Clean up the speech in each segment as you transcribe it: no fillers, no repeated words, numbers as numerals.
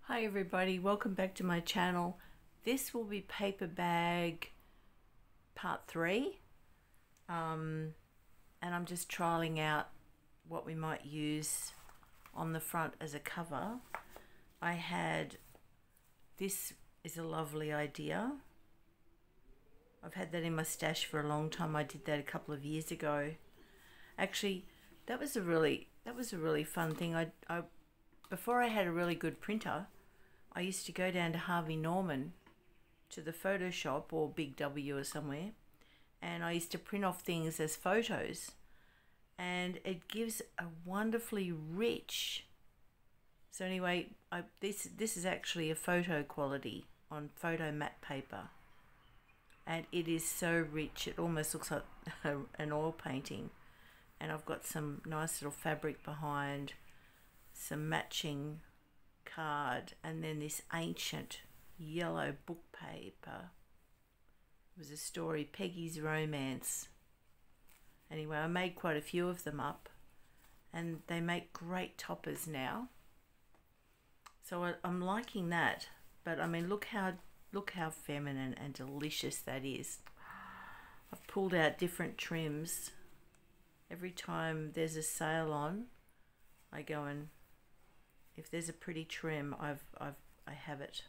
Hi everybody, welcome back to my channel. This will be paper bag part 3 and I'm just trialing out what we might use on the front as a cover. This is a lovely idea. I've had that in my stash for a long time. I did that a couple of years ago. Actually, that was a really fun thing. Before I had a really good printer, I used to go down to Harvey Norman to the photo shop or Big W or somewhere, and I used to print off things as photos, and it gives a wonderfully rich. So anyway, this is actually a photo quality on photo matte paper, and it is so rich it almost looks like an oil painting. And I've got some nice little fabric behind, some matching card, and then this ancient yellow book paper. It was a story, Peggy's Romance. Anyway, I made quite a few of them up, and they make great toppers now. So I'm liking that. But I mean, look how feminine and delicious that is. I've pulled out different trims. Every time there's a sale on, I go and, if there's a pretty trim, I have it.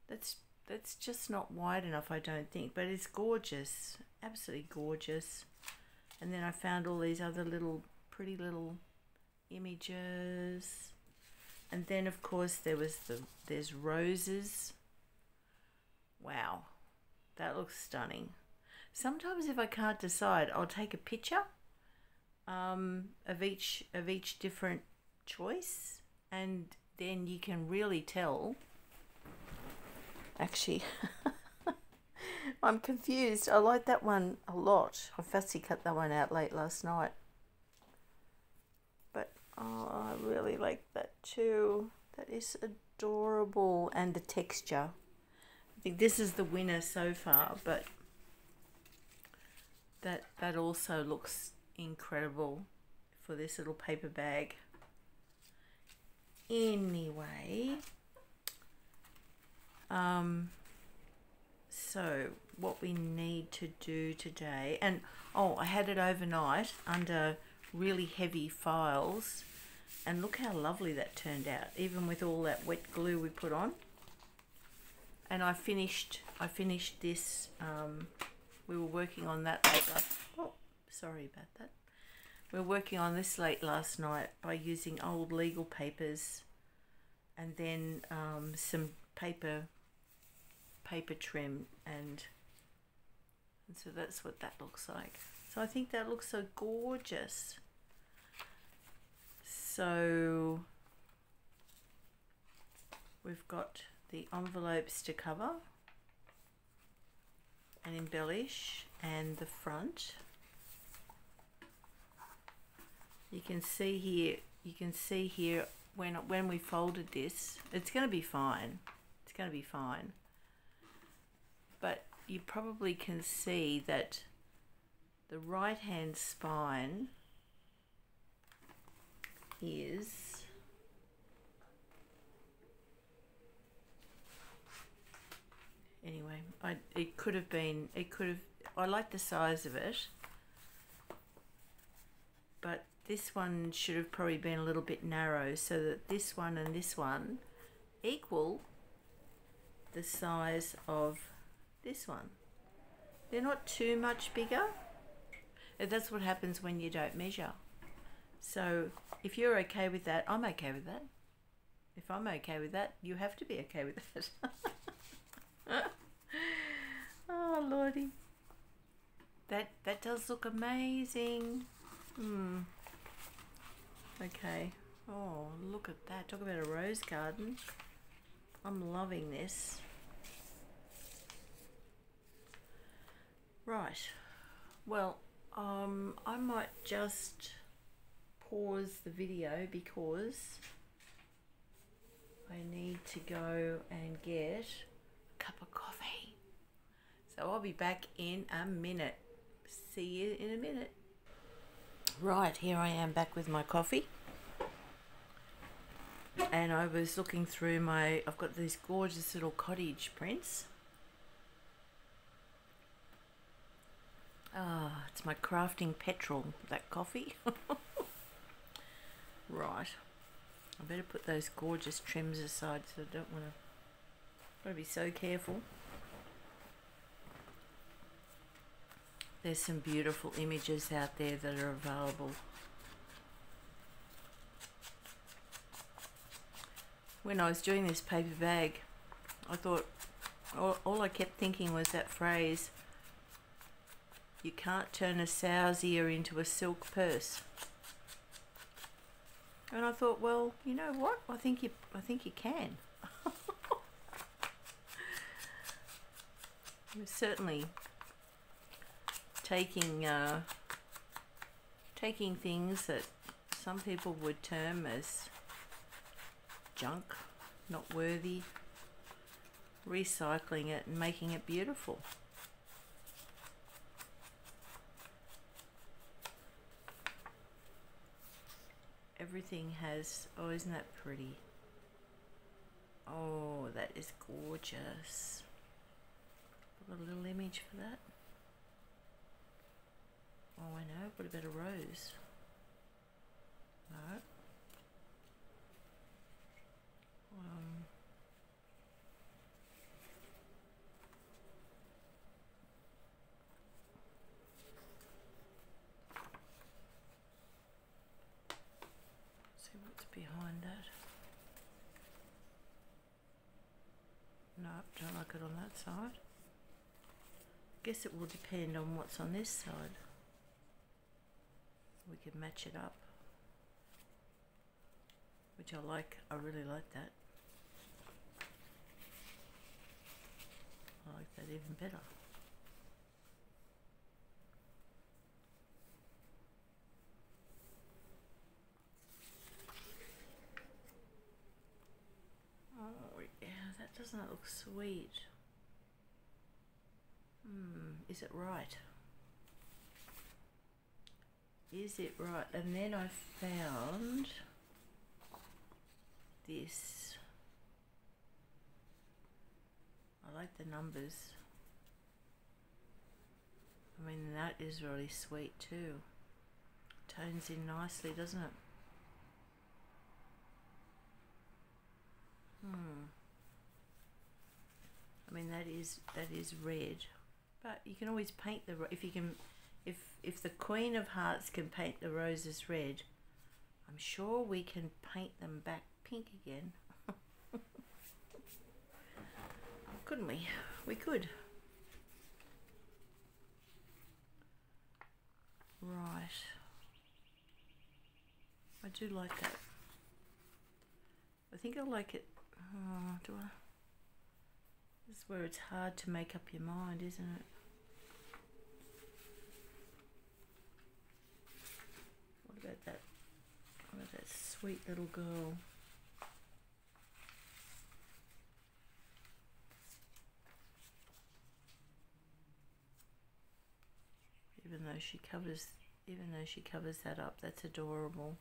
That's just not wide enough, I don't think, but it's gorgeous, absolutely gorgeous. And then I found all these other pretty little images, and then of course there's roses. Wow, that looks stunning. Sometimes if I can't decide, I'll take a picture of each different choice, and then you can really tell. Actually, I'm confused. I like that one a lot. I fussy cut that one out late last night, but I really like that too. That is adorable, and the texture. I think this is the winner so far, but that also looks incredible for this little paper bag. Anyway, so what we need to do today, and I had it overnight under really heavy files, and look how lovely that turned out, even with all that wet glue we put on. And I finished this. We were working on that late sorry about that. We were working on this late last night by using old legal papers, and then some paper trim, and so that's what that looks like. So I think that looks so gorgeous. So we've got the envelopes to cover and embellish, and the front. You can see here when we folded this, it's going to be fine. It's going to be fine. But you probably can see that the right hand spine is anyway, I like the size of it, but this one should have probably been a little bit narrow, so that this one and this one equal the size of this one. They're not too much bigger. That's what happens when you don't measure. So if you're okay with that, I'm okay with that. If I'm okay with that, you have to be okay with that. Oh lordy, that does look amazing. Okay. Oh, look at that. Talk about a rose garden. I'm loving this. Right. Well, I might just pause the video because I need to go and get a cup of coffee. So I'll be back in a minute. See you in a minute. Right, here I am back with my coffee. and I was looking through I've got these gorgeous little cottage prints. Ah, it's my crafting petrol, that coffee. Right. I better put those gorgeous trims aside, so I don't want to. Got to be so careful. There's some beautiful images out there that are available. When I was doing this paper bag, I thought, all I kept thinking was that phrase, you can't turn a sow's ear into a silk purse. And I thought, well, you know what? I think you can. We're certainly taking things that some people would term as junk, not worthy, recycling it and making it beautiful. Everything has, oh, isn't that pretty? Oh, that is gorgeous. Got a little image for that. Oh, I know. What about a rose? No. See what's behind that. No, don't like it on that side. Guess it will depend on what's on this side. We can match it up, which I like. I really like that. I like that even better. Oh yeah, that doesn't look sweet. Is it right? Is it right? And then I found this. I like the numbers. I mean, that is really sweet too. Tones in nicely, doesn't it? I mean, that is red, but you can always paint the if the Queen of Hearts can paint the roses red, I'm sure we can paint them back pink again. Couldn't we? We could. Right. I do like that. I think I like it. Oh, do I? This is where it's hard to make up your mind, isn't it? What about that? What about that sweet little girl? Even though she covers that up, that's adorable.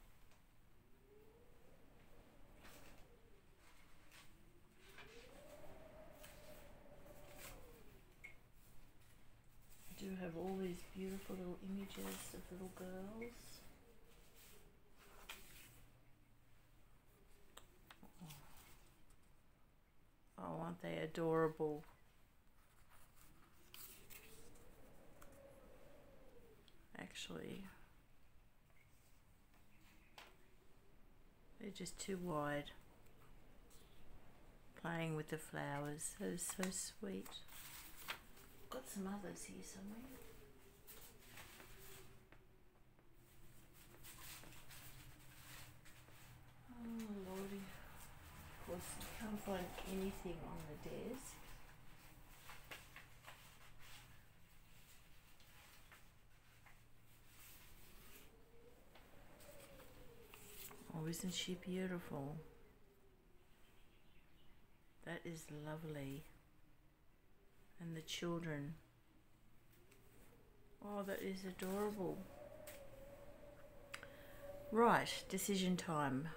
I do have all these beautiful little images of little girls. Oh, aren't they adorable? Actually, they're just too wide. Playing with the flowers, that is so sweet. Got some others here somewhere. Oh lordy. Of course, you can't find anything on the desk. Oh, isn't she beautiful? That is lovely. And the children. Oh, that is adorable. Right, decision time.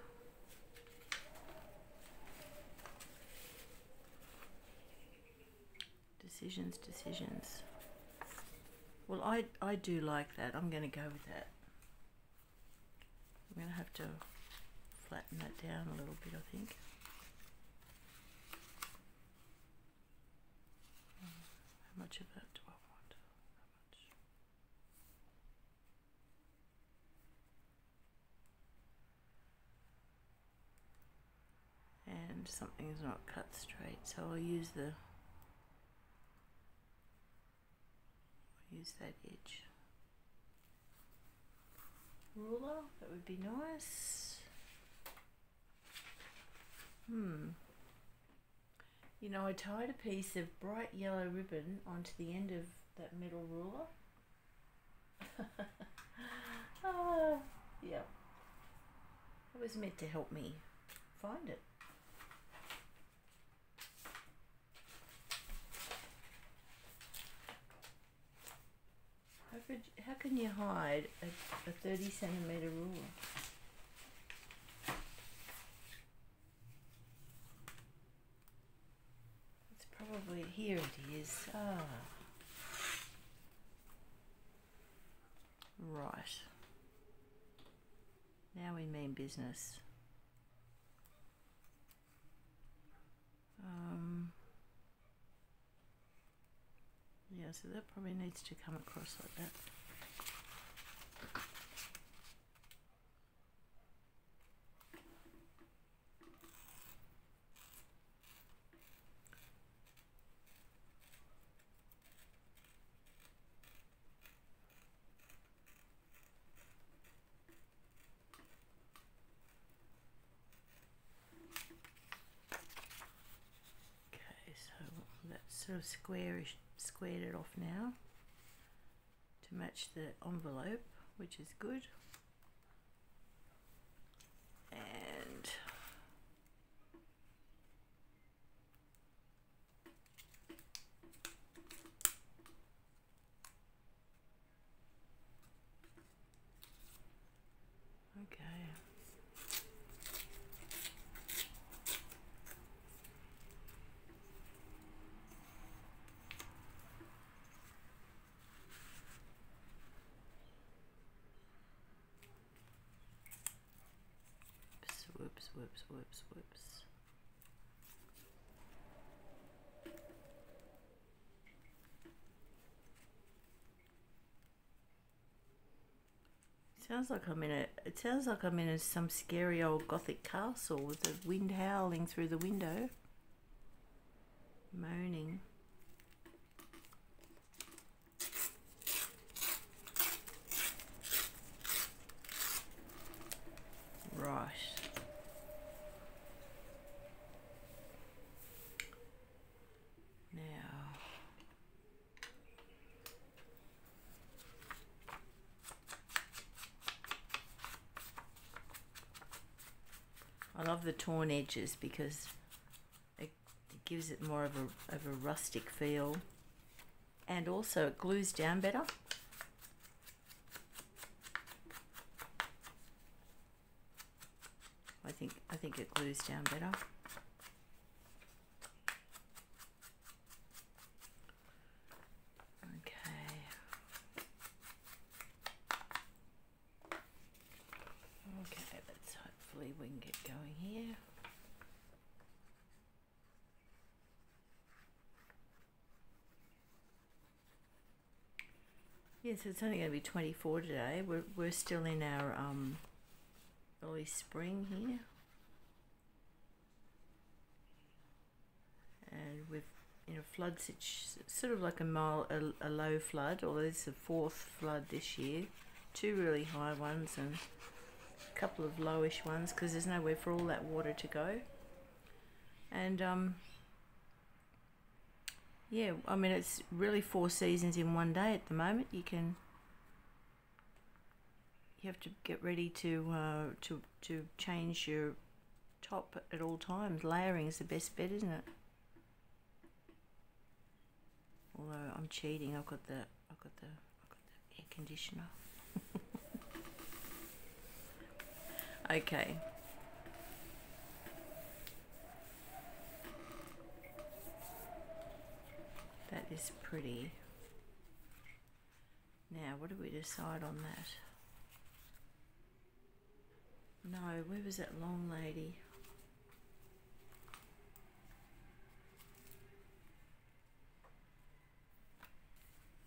Decisions. Well, I do like that. I'm going to go with that. I'm going to have to flatten that down a little bit, I think. How much of that do I want? How much? And something's not cut straight, so I'll use that edge. Ruler, that would be nice. You know, I tied a piece of bright yellow ribbon onto the end of that metal ruler. Yeah. It was meant to help me find it. How can you hide a 30 centimetre ruler? It's probably, here it is. Right. Now we mean business. Yeah, so that probably needs to come across like that. Okay, so that's sort of squared it off now to match the envelope, which is good. And okay. Whoops. It sounds like I'm in some scary old gothic castle with the wind howling through the window, moaning. Right. I love the torn edges because it gives it more of a rustic feel, and also it glues down better. I think it glues down better. Okay, let's hopefully we can get going here. Yes, it's only going to be 24 today. We're still in our early spring here, and we've in a flood sort of like a low flood, although it's the fourth flood this year. 2 really high ones and a couple of lowish ones because there's nowhere for all that water to go. And yeah, I mean it's really 4 seasons in one day at the moment. You have to get ready to change your top at all times. Layering is the best bet, isn't it? Although I'm cheating, I've got the air conditioner. Okay. That is pretty. Now, what do we decide on that? No, where was that long lady?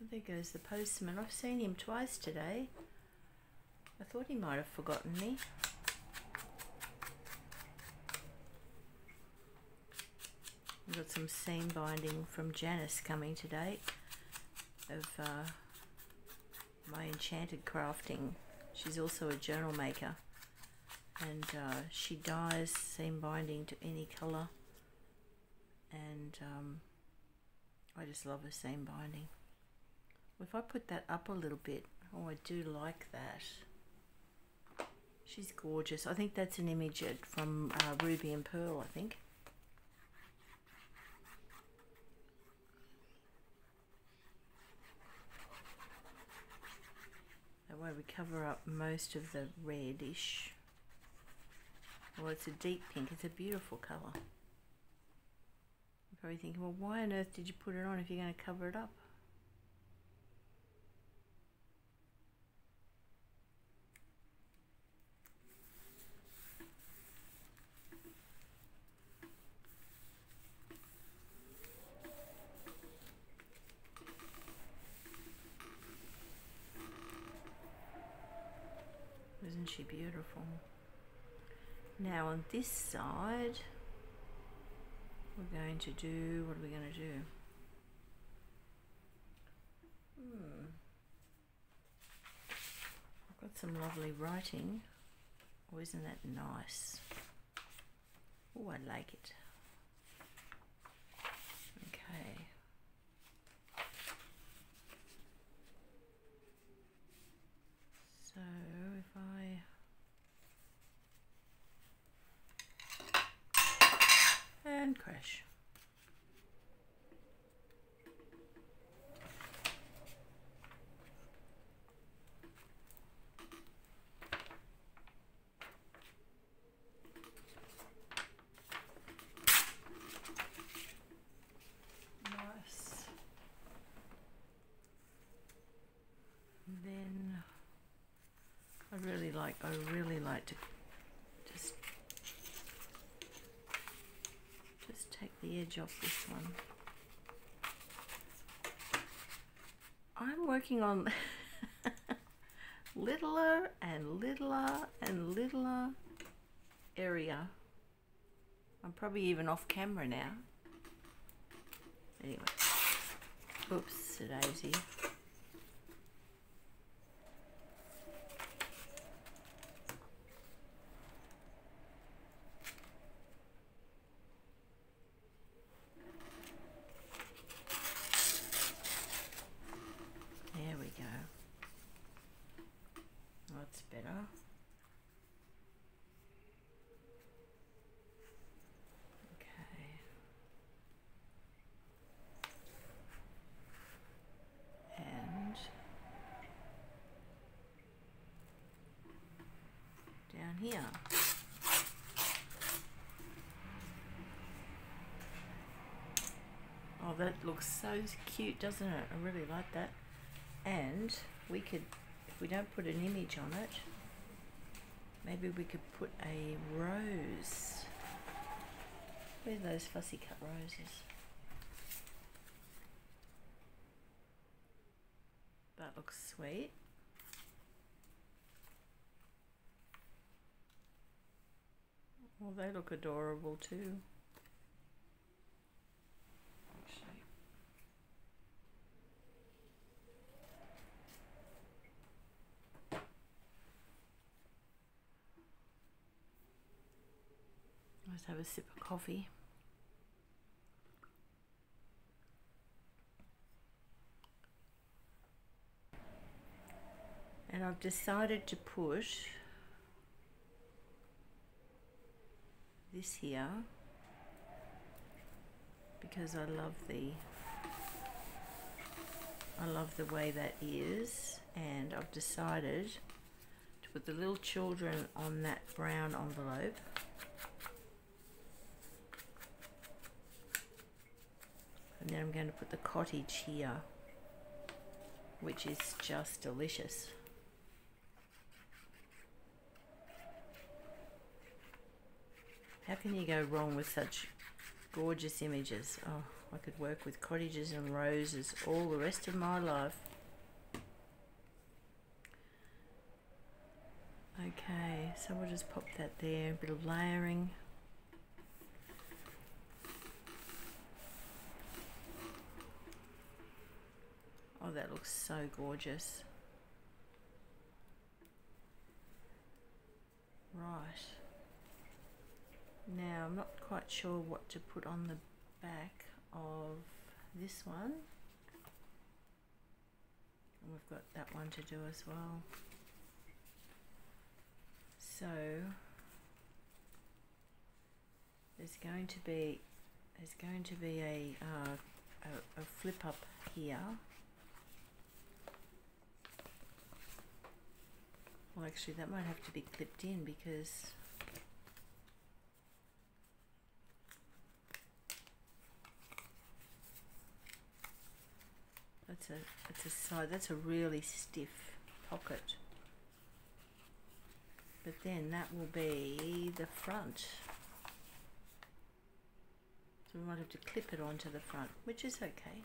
Oh, there goes the postman. I've seen him twice today. I thought he might have forgotten me. We've got some seam binding from Janice coming today of my enchanted crafting. She's also a journal maker, and she dyes seam binding to any colour, and I just love her seam binding. If I put that up a little bit, oh, I do like that. She's gorgeous. I think that's an image from Ruby and Pearl, I think. That way we cover up most of the reddish. Well, it's a deep pink. It's a beautiful colour. You're probably thinking, well, why on earth did you put it on if you're going to cover it up? Isn't she beautiful? Now on this side, we're going to do, what are we going to do? I've got some lovely writing. Oh, isn't that nice? Oh, I like it. Okay. So if I and crash. Nice. And then I really like to just take the edge off this one. I'm working on littler and littler and littler area. I'm probably even off camera now. Anyway, oops, a daisy. There we go. That's better. Okay. And down here. Oh, that looks so cute, doesn't it? I really like that. And we could, if we don't put an image on it, maybe we could put a rose. Where are those fussy cut roses? That looks sweet. Well, they look adorable too. Actually. Let's have a sip of coffee. And I've decided to put this here because I love the way that is, and I've decided to put the little children on that brown envelope. And then I'm going to put the cottage here, which is just delicious. How can you go wrong with such gorgeous images? Oh, I could work with cottages and roses all the rest of my life. Okay, so we'll just pop that there, a bit of layering. Oh, that looks so gorgeous. Right. Now, I'm not quite sure what to put on the back of this one. And we've got that one to do as well. So, there's going to be a flip up here. Well, actually, that might have to be clipped in because that's a really stiff pocket. But then that will be the front. So we might have to clip it onto the front, which is okay.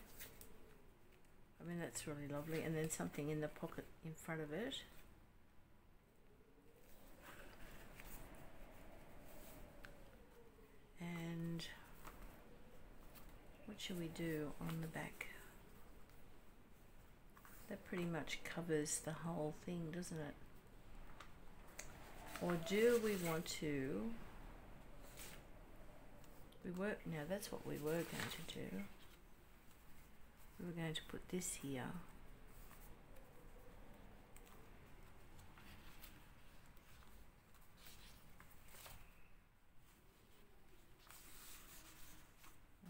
I mean, that's really lovely. And then something in the pocket in front of it. And what should we do on the back? That pretty much covers the whole thing, doesn't it? Or do we want to? Now that's what we were going to do. We were going to put this here.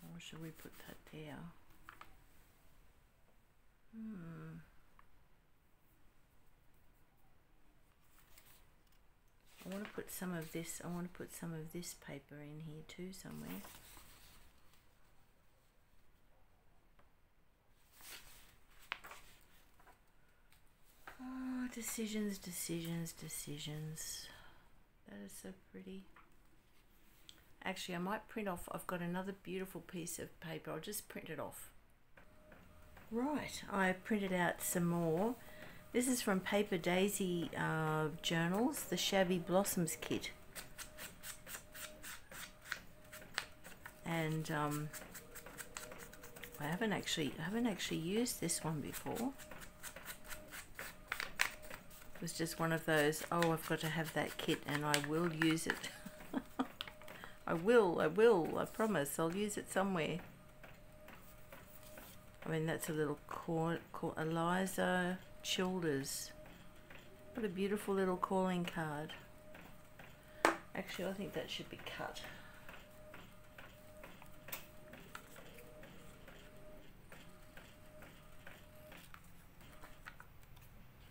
Or should we put that there? I want to put some of this. I want to put some of this paper in here too somewhere. Oh, decisions, decisions, decisions. That is so pretty. Actually, I might print off. I've got another beautiful piece of paper. I'll just print it off. Right, I printed out some more. This is from Paper Daisy Journals, the Shabby Blossoms kit. And I haven't actually used this one before. It was just one of those, oh, I've got to have that kit and I will use it. I promise, I'll use it somewhere. I mean, that's a little Eliza Childers. What a beautiful little calling card. Actually, I think that should be cut.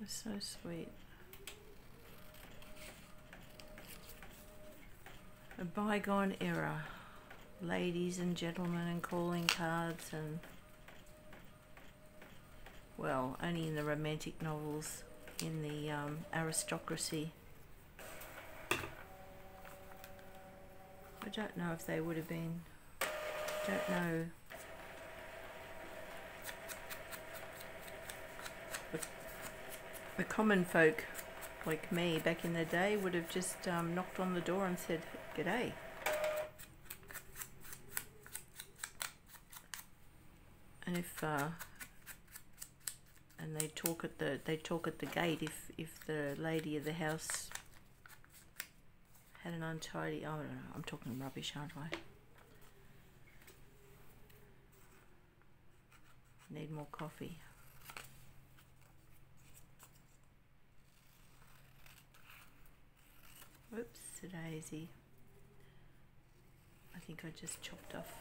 It's so sweet. A bygone era. Ladies and gentlemen and calling cards and, well, only in the romantic novels, in the aristocracy. I don't know if they would have been, don't know. But the common folk like me back in the day would have just knocked on the door and said, "G'day." And if and they talk at the gate if the lady of the house had an untidy. Oh, no, I'm talking rubbish, aren't I? Need more coffee. Whoops, a daisy. I think I just chopped off.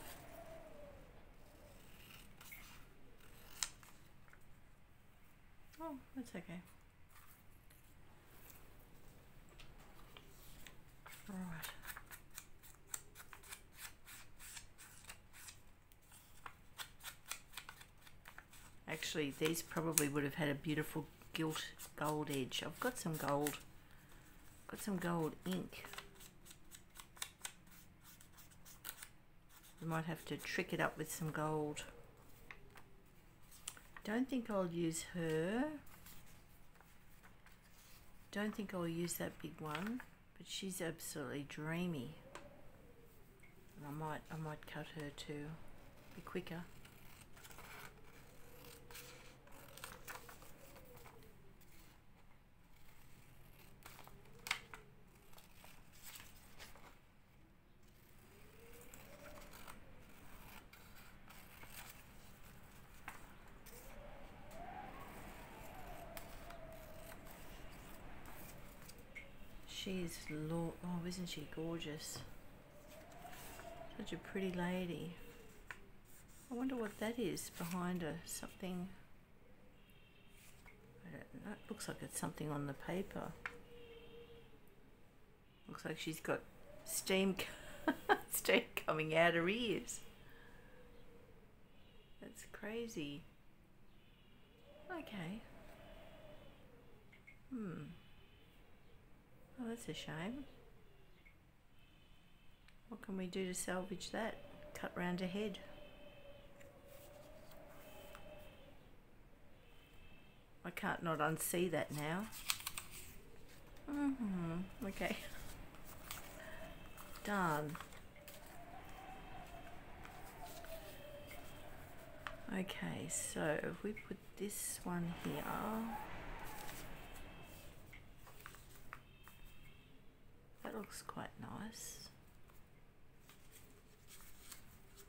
Oh, that's okay. Right. Actually, these probably would have had a beautiful gilt gold edge. I've got some gold. Got some gold ink. I might have to trick it up with some gold. Don't think I'll use her. Don't think I'll use that big one, but she's absolutely dreamy. And I might cut her to be quicker. She's oh, isn't she gorgeous? Such a pretty lady. I wonder what that is behind her. Something. I don't know. It looks like it's something on the paper. Looks like she's got steam, steam coming out her ears. That's crazy. Okay. Oh, that's a shame. What can we do to salvage that? Cut round her head. I can't not unsee that now. Okay. Done. Okay, so if we put this one here. That looks quite nice.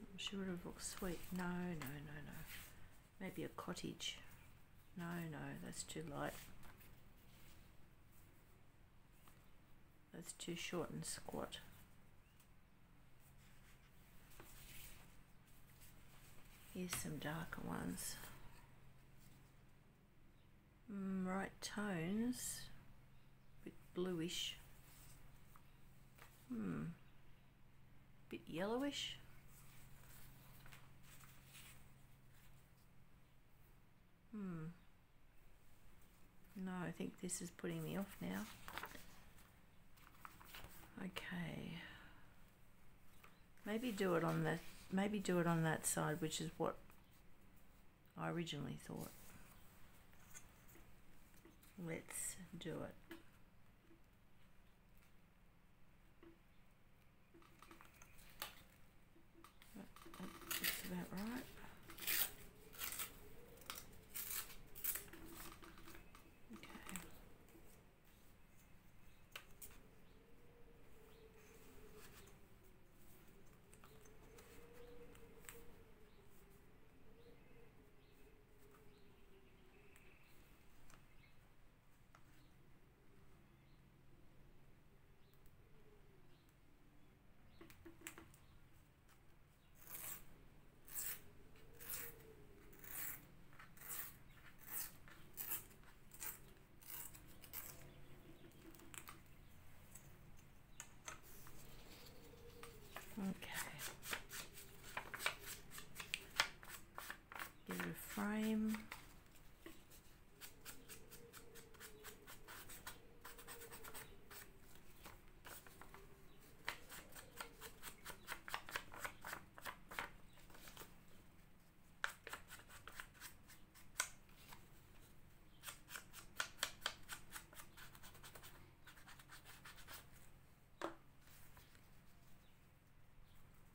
I'm sure it looks sweet. No. Maybe a cottage. No, that's too light. That's too short and squat. Here's some darker ones. Right tones. Bit bluish. Bit yellowish. No, I think this is putting me off now. Okay. Maybe do it on that side, which is what I originally thought. Let's do it. That's about right. Frame.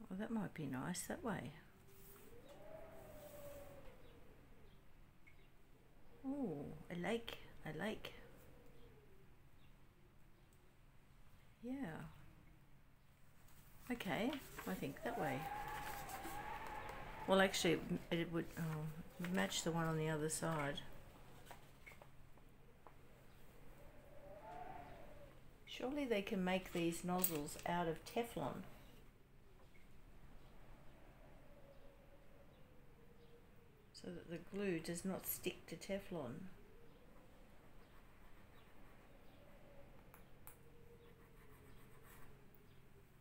Well, that might be nice that way. Oh, I like. Yeah. Okay, I think that way. Well, actually, it would match the one on the other side. Surely they can make these nozzles out of Teflon. So that the glue does not stick to Teflon.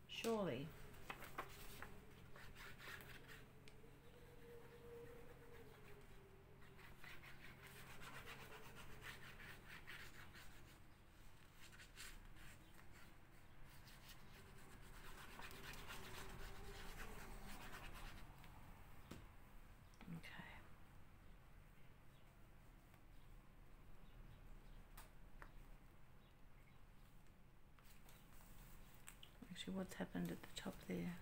Surely. Actually, what's happened at the top there?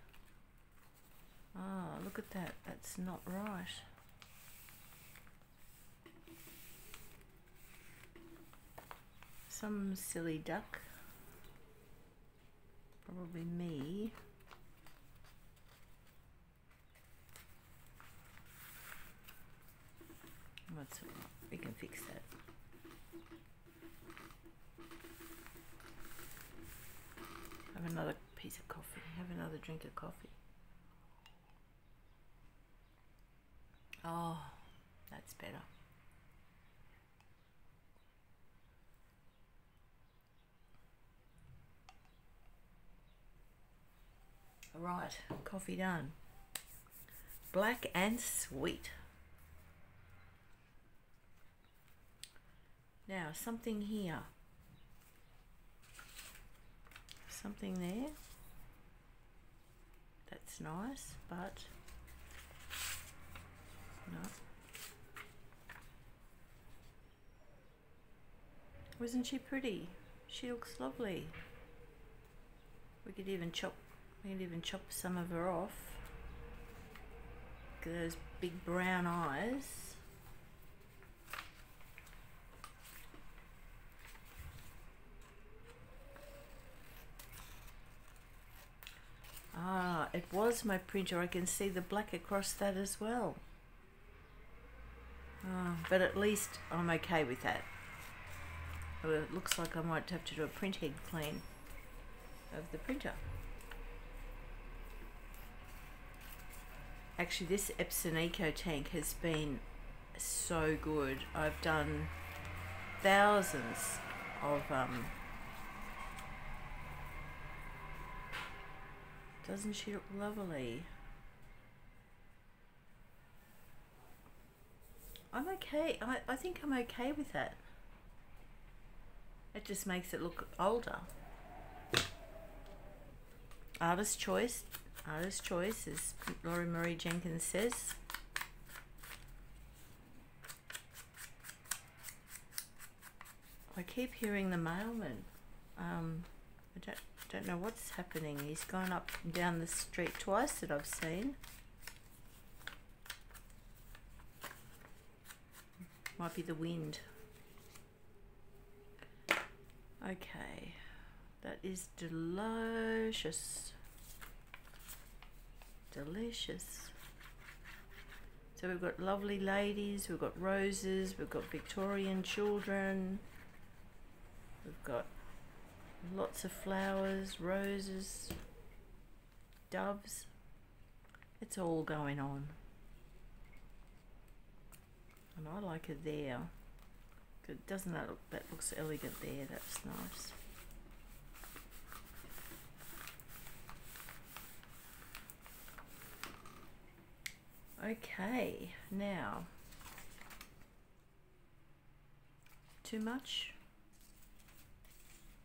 Ah, look at that. That's not right. Some silly duck. Probably me. That's all right. We can fix that. Have another piece of coffee. Have another drink of coffee. Oh, that's better. Right, coffee done. Black and sweet. Now, something here. Something there. That's nice, but no. Wasn't she pretty? She looks lovely. We could even chop some of her off. Look at those big brown eyes. Ah, it was my printer. I can see the black across that as well. But at least I'm okay with that. Well, it looks like I might have to do a print head clean of the printer. Actually, this Epson Eco tank has been so good. I've done thousands of doesn't she look lovely? I'm okay. I think I'm okay with that. It just makes it look older. Artist choice. Artist choice, as Laurie Marie Jenkins says. I keep hearing the mailman. I don't know what's happening. He's gone up and down the street twice that I've seen. Might be the wind. Okay, that is delicious. Delicious. So we've got lovely ladies, we've got roses, we've got Victorian children, we've got lots of flowers, roses, doves. It's all going on. And I like it there. Good, doesn't that look, that looks elegant there, that's nice. Okay, now, too much?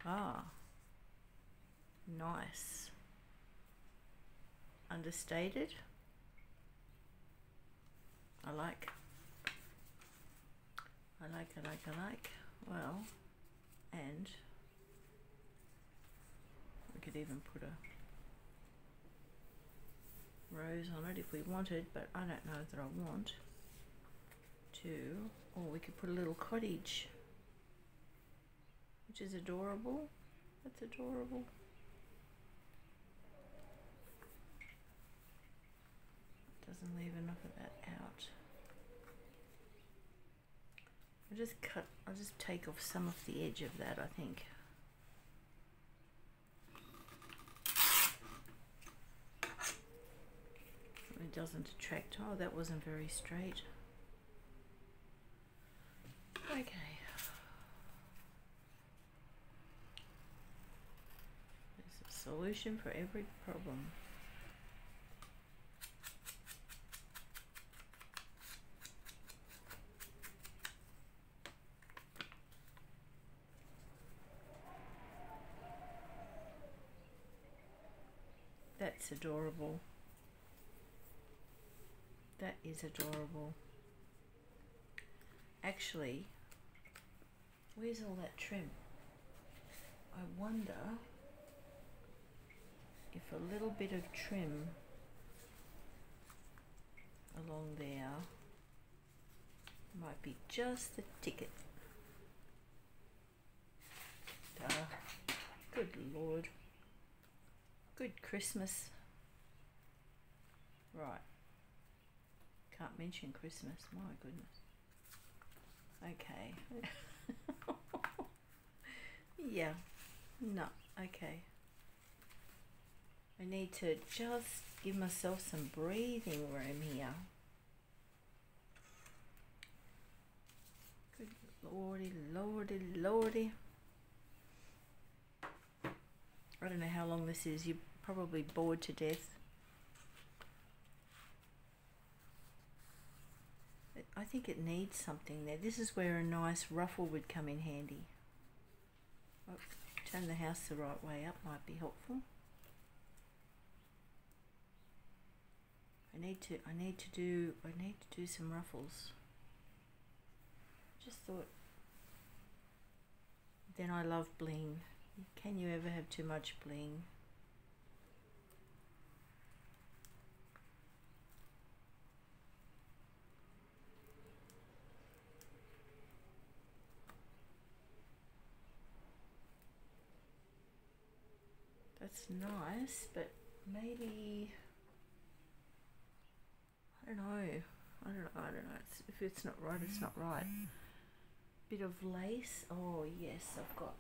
Ah, nice. Understated? I like. Well, and we could even put a rose on it if we wanted, but I don't know that I want to. Or we could put a little cottage, which is adorable. That's adorable. Doesn't leave enough of that out. I'll just take off some of the edge of that, I think. It doesn't attract. Oh, that wasn't very straight. Okay. There's a solution for every problem. That's adorable. That is adorable. Actually, where's all that trim? I wonder if a little bit of trim along there might be just the ticket. Good Lord. Good Christmas. Right. Can't mention Christmas, my goodness. Okay. Yeah. No. Okay. I need to just give myself some breathing room here. Good Lordy, Lordy, Lordy. I don't know how long this is. You're probably bored to death. I think it needs something there. This is where a nice ruffle would come in handy. Oh, turn the house the right way up might be helpful. I need to do some ruffles. Just thought. Then I love bling. Can you ever have too much bling? That's nice, but maybe I don't know. If it's not right, it's not right. Bit of lace. Oh yes, I've got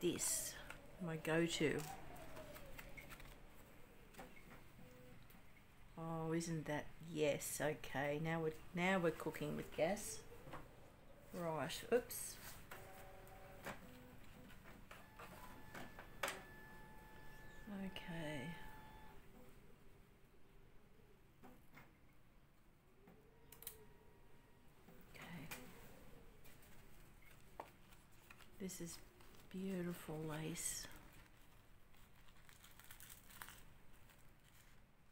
this. My go-to. Oh, isn't that yes? Okay, now we're cooking with gas. Right. Oops. Okay. This is beautiful lace.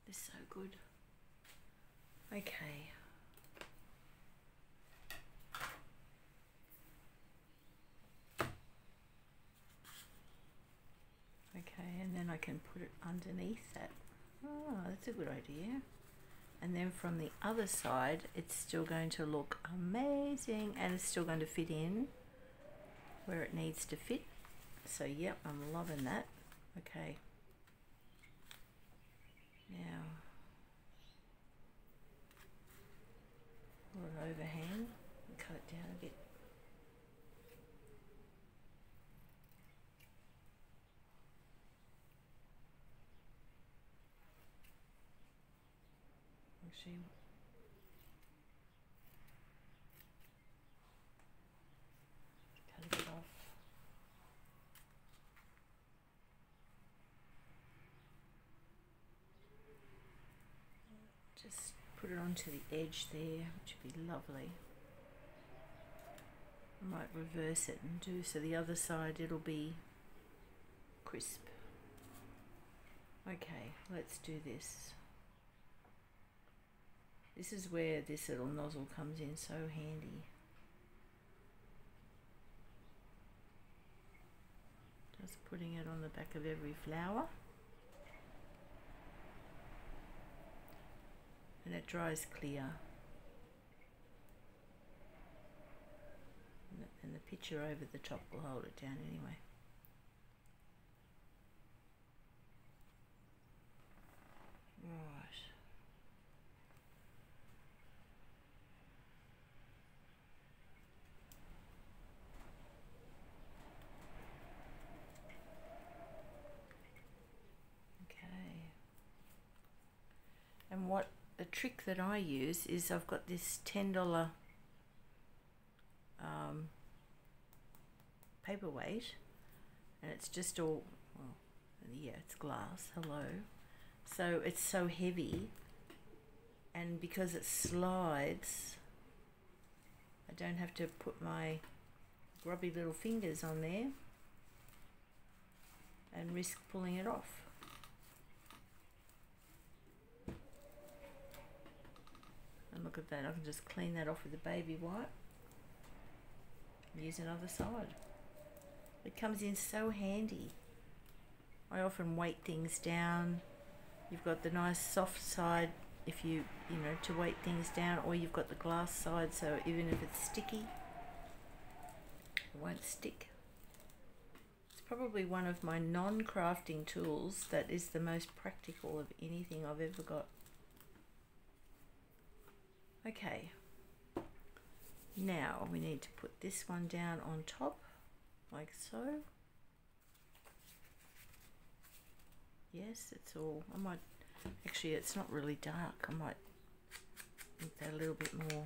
It's so good. Okay. Okay, and then I can put it underneath that. Oh, that's a good idea. And then from the other side, it's still going to look amazing and it's still going to fit in where it needs to fit. So yep, I'm loving that. Okay. Now, pull it overhang and cut it down a bit. Actually, cut a bit off. Just put it onto the edge there, which would be lovely. I might reverse it and do so the other side it'll be crisp. Okay, let's do this. This is where this little nozzle comes in so handy. Just putting it on the back of every flower. And it dries clear. And the picture over the top will hold it down anyway. Right. And what the trick that I use is I've got this $10 paperweight, and it's just all, well, yeah, it's glass, hello. So it's so heavy, and because it slides, I don't have to put my grubby little fingers on there and risk pulling it off. And look at that, I can just clean that off with a baby wipe and use another side. It comes in so handy. I often weight things down. You've got the nice soft side if you know, to weight things down, or you've got the glass side, so even if it's sticky, it won't stick. It's probably one of my non-crafting tools that is the most practical of anything I've ever got. Okay, now we need to put this one down on top, like so. Yes, it's all, I might, actually it's not really dark, I might make that a little bit more.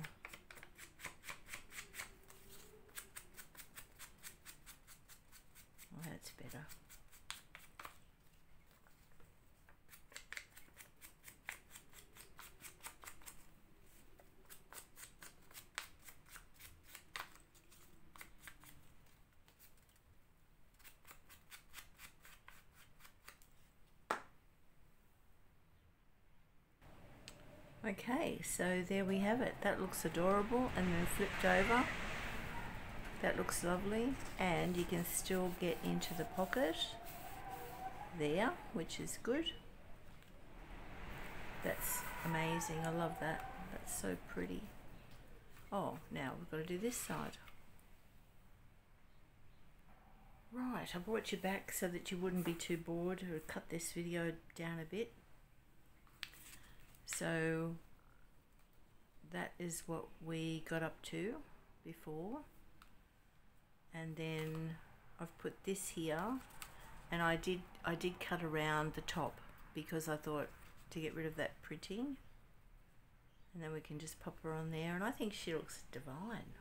Oh, that's better. Okay, so there we have it. That looks adorable, and then flipped over. That looks lovely, and you can still get into the pocket there, which is good. That's amazing. I love that. That's so pretty. Oh, now we've got to do this side. Right, I brought you back so that you wouldn't be too bored. I'll cut this video down a bit. So that is what we got up to before, and then I've put this here, and I did cut around the top because I thought to get rid of that printing, and then we can just pop her on there, and I think she looks divine.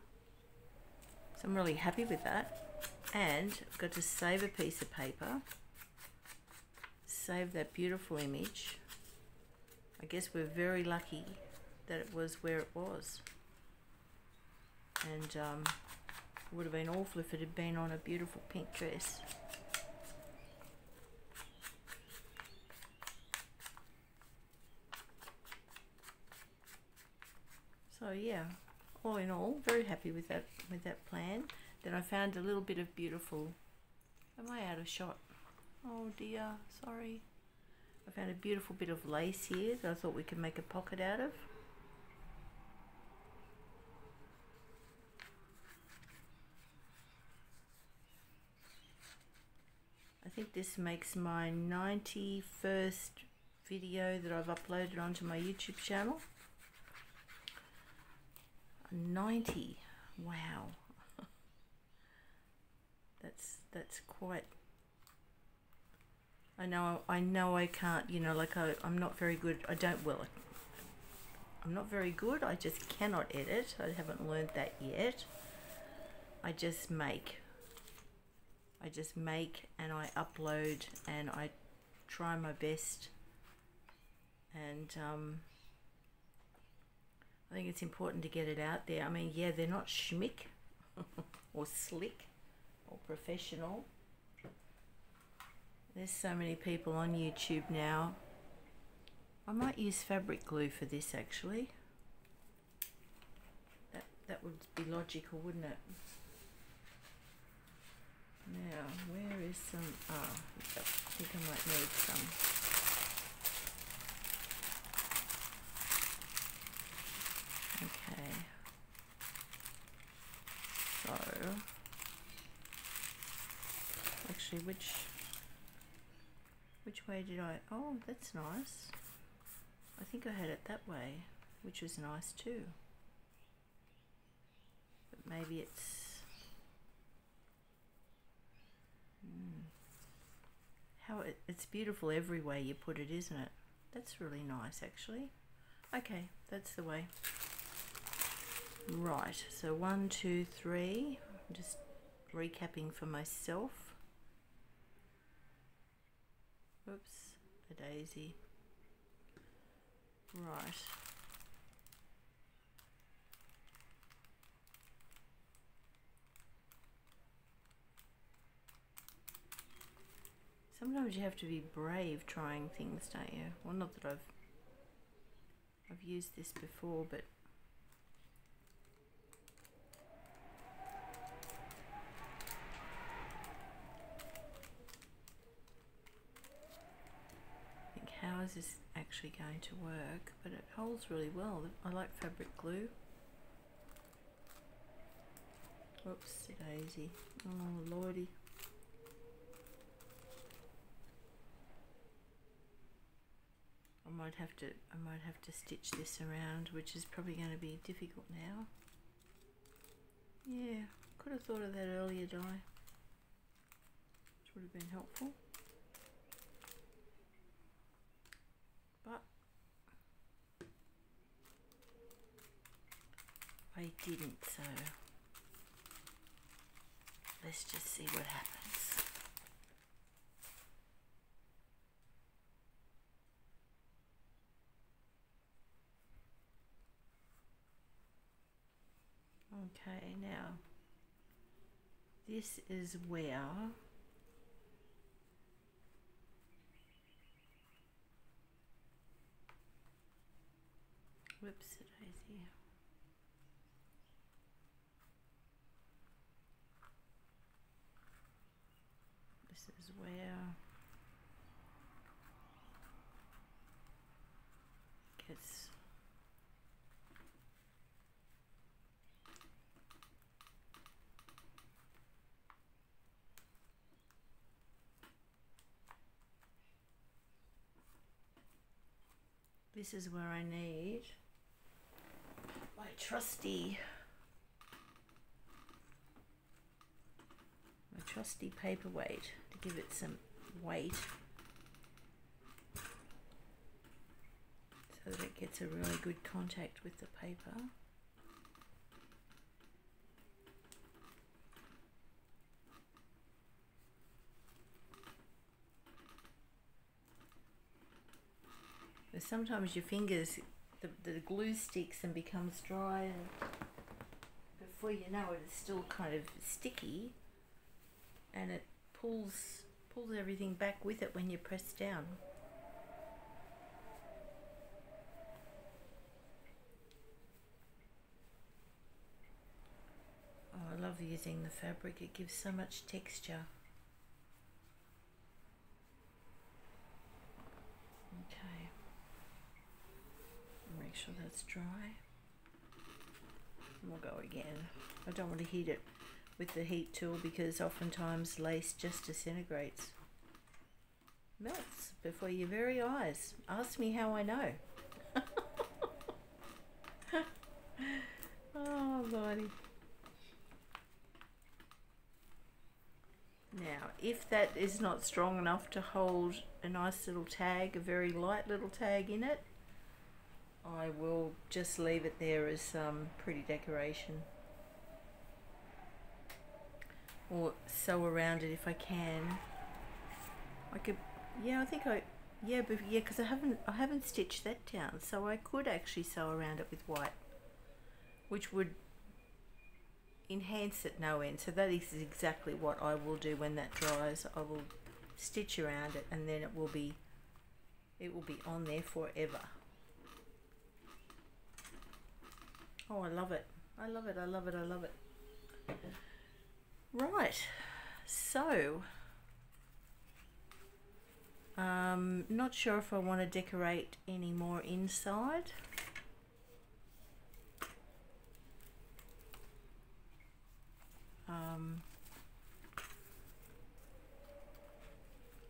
So I'm really happy with that. And I've got to save a piece of paper, save that beautiful image. I guess we're very lucky that it was where it was, and it would have been awful if it had been on a beautiful pink dress. So yeah, all in all, very happy with that plan. Then I found a little bit of beautiful, am I out of shot? Oh dear, sorry. I found a beautiful bit of lace here that I thought we could make a pocket out of. I think this makes my 91st video that I've uploaded onto my YouTube channel. 90, wow. That's quite. I know I can't, you know, like I'm not very good. I'm not very good. I just cannot edit. I haven't learned that yet. I just make and I upload, and I try my best, and I think it's important to get it out there. I mean, yeah, they're not schmick or slick or professional. There's so many people on YouTube now. I might use fabric glue for this actually. That would be logical, wouldn't it? Now, where is some, I think I might need some. Okay. So, actually, which way did I, oh, that's nice. I think I had it that way, which was nice too. But maybe it's, it's beautiful every way you put it, isn't it? That's really nice actually. Okay, that's the way. Right, so 1, 2, 3. I'm just recapping for myself. Oops, a daisy. Right. Sometimes you have to be brave trying things, don't you? Well, not that I've used this before, but is this actually going to work? But it holds really well. I like fabric glue. Whoops, daisy. Oh lordy. I might have to stitch this around, which is probably going to be difficult now. Yeah, could have thought of that earlier, Di. Which would have been helpful. But I didn't, so let's just see what happens. Okay, now this is where whoops, daisy. This is where it gets this is where I need my trusty paperweight to give it some weight so that it gets a really good contact with the paper. But sometimes your fingers, the glue sticks and becomes dry, and before you know it, it's still kind of sticky, and it pulls everything back with it when you press down. Oh, I love using the fabric. It gives so much texture. Okay. Make sure that's dry. And we'll go again. I don't want to heat it with the heat tool because oftentimes lace just disintegrates. Melts before your very eyes. Ask me how I know. Oh, Lordy. Now, if that is not strong enough to hold a nice little tag, a very light little tag in it, I will just leave it there as pretty decoration. Or sew around it if I can. I could, yeah, I think because I haven't stitched that down, so I could actually sew around it with white, which would enhance it no end. So that is exactly what I will do when that dries. I will stitch around it, and then it will be on there forever. Oh, I love it. I love it. I love it. I love it. Right. So, not sure if I want to decorate any more inside.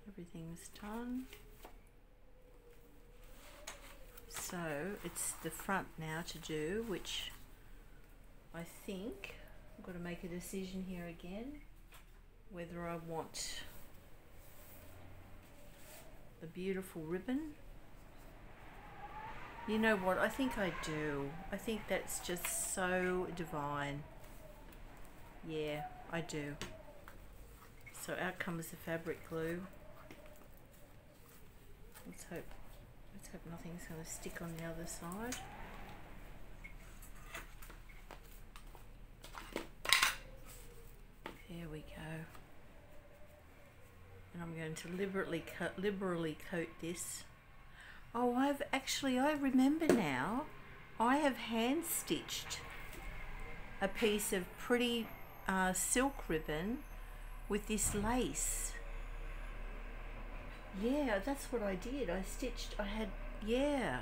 Everything's done. So it's the front now to do, which I think I've got to make a decision here again whether I want the beautiful ribbon. You know what, I think I do. I think that's just so divine. Yeah, I do. So out comes the fabric glue. Let's hope nothing's going to stick on the other side. There we go. And I'm going to liberally coat this. Oh, I remember now. I have hand stitched a piece of pretty silk ribbon with this lace. Yeah, that's what I did. I stitched, I had, yeah.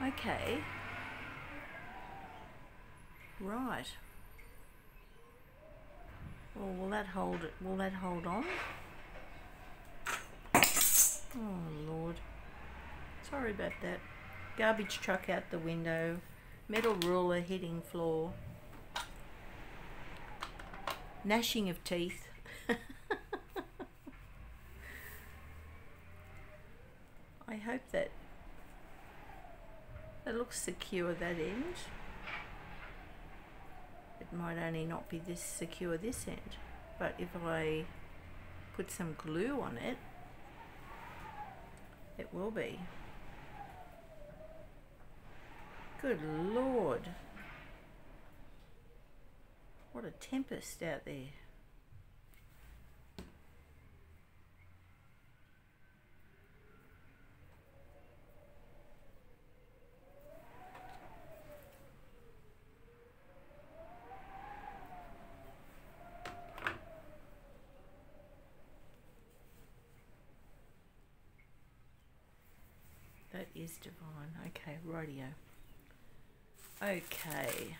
Okay. Right. Well, will that hold it? Will that hold on? Oh, Lord. Sorry about that. Garbage truck out the window. Metal ruler hitting floor. Gnashing of teeth. I hope that looks secure, that end. It might only not be this secure this end, but if I put some glue on it, it will be. Good Lord. What a tempest out there. That is divine. Okay, rightio. Okay,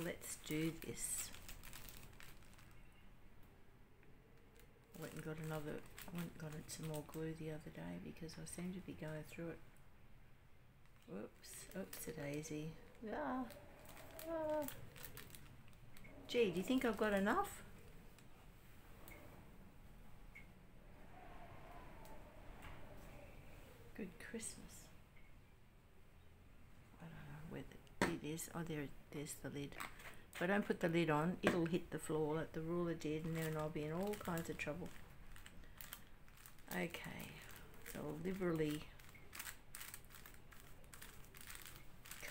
let's do this. I went and got some more glue the other day because I seem to be going through it. Whoops, oops-a-daisy. Ah. Gee, do you think I've got enough? Good Christmas. I don't know where the lid is. Oh, there's the lid. If I don't put the lid on, it'll hit the floor like the ruler did, and then I'll be in all kinds of trouble. Okay, so I'll liberally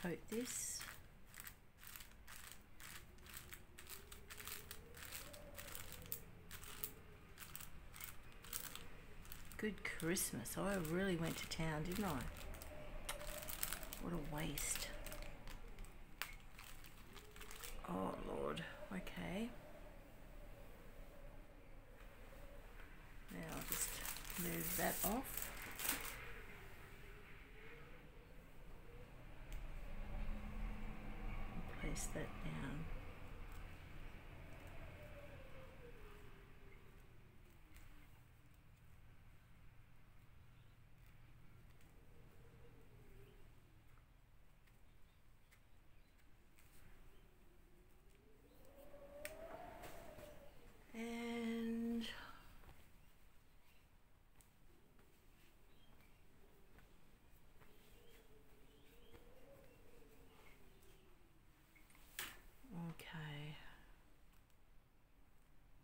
coat this. Good Christmas. I really went to town, didn't I? What a waste. Oh, Lord. Okay. Now I'll just move that off. And place that down. And okay.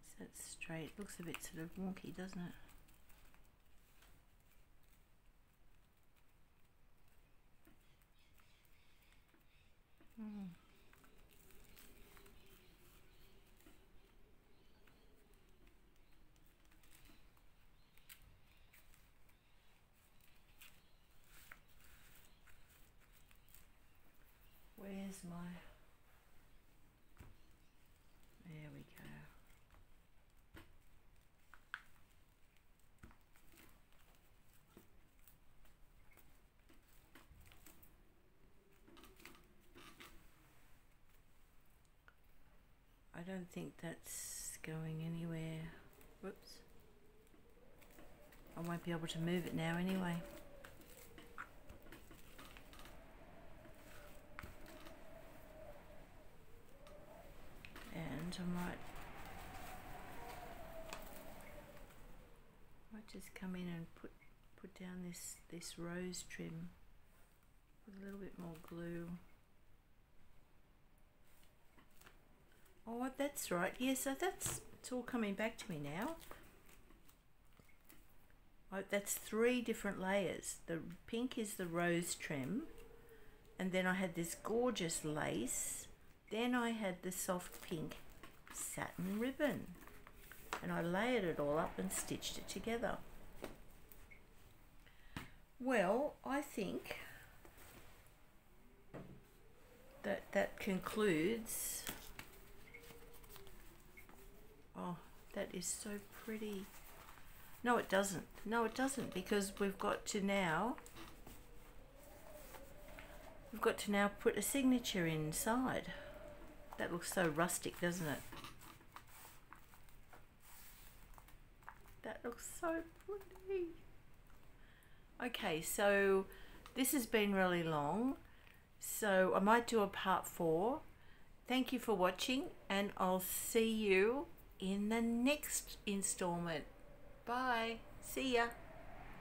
Is that straight? Looks a bit sort of wonky, doesn't it? Where's my... There we go. I don't think that's going anywhere. Whoops. I won't be able to move it now anyway. And I might just come in and put down this rose trim with a little bit more glue. Oh, that's right. Yeah, so it's all coming back to me now. Oh, that's 3 different layers. The pink is the rose trim, and then I had this gorgeous lace. Then I had the soft pink satin ribbon, and I layered it all up and stitched it together. Well, I think that concludes. Oh, that is so pretty. No, it doesn't. No, it doesn't, because we've got to now put a signature inside. That looks so rustic, doesn't it? That looks so pretty. Okay, so this has been really long, so I might do a part 4. Thank you for watching, and I'll see you in the next installment. Bye. See ya.